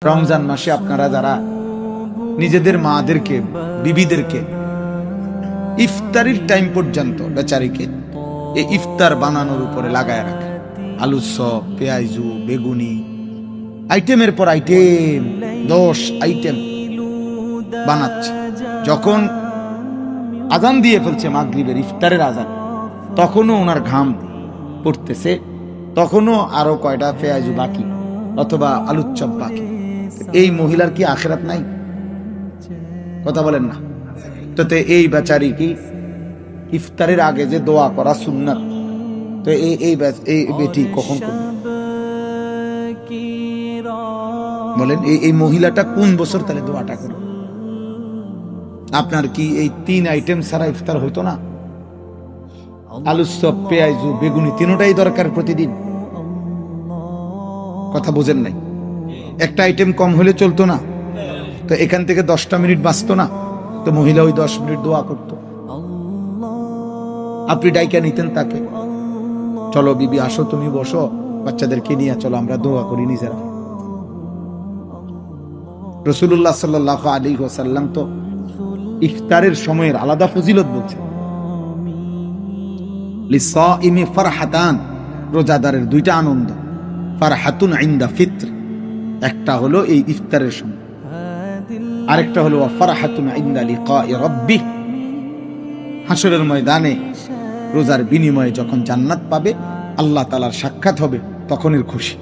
রমজান মাসে আপনারা যারা নিজেদের মাদেরকে বিবিদেরকে ইফতারির টাইম পর্যন্ত বেচারিকে এই ইফতার বানানোর উপরে লাগায় রাখে, আলু চপ, পেঁয়াজু, বেগুনি, আইটেমের পর আইটেম 10 আইটেম বানাচ্ছে। যখন আজান দিয়ে ফেলছে মাগরিবের ইফতারের আজান, তখনও ওনার ঘাম পড়তেছে, তখনও আরো কয়টা পেঁয়াজু বাকি অথবা আলুর চপ বাকি। এই মহিলার কি আখিরাত নাই? কথা বলেন না তো। এই বেচারি কি ইফতারের আগে যে দোয়া করা সুন্নাত, তো এই বেটি কখন করবে বলেন? এই মহিলাটা কোন বছর তাহলে দোয়াটা করবে? আপনার কি এই 3 আইটেম ছাড়া ইফতার হইতো না? আলুর চপ, পেঁয়াজু, বেগুনি তিনটাই দরকার প্রতিদিন। কথা বোঝেন নাই? একটা আইটেম কম হলে চলতো না? তো এখান থেকে 10টা মিনিট বাঁচতো না? তো মহিলা ওই 10 মিনিট দোয়া করতো। আপনি ডাইকা নিতেন তাকে, চলো বিবি আসো, তুমি বসো, বাচ্চাদেরকে নিয়ে চলো আমরা দোয়া করি নিজেরা। রাসূলুল্লাহ সাল্লাল্লাহু আলাইহি ওয়াসাল্লাম তো ইফতারের সময়ের আলাদা ফজিলত বলছেন। লিসাইমি ফারহাতান, রোজাদারের 2টা আনন্দ। ফারহাতুন ইনদা ফিত্র, একটা হলো এই ইফতারের সময়, আরেকটা হলো ফারহাতুন ইনদা লিকাই রাব্বিহ, হাসরের ময়দানে রোজার বিনিময়ে যখন জান্নাত পাবে, আল্লাহ তাআলার সাক্ষাৎ হবে, তখনের খুশি।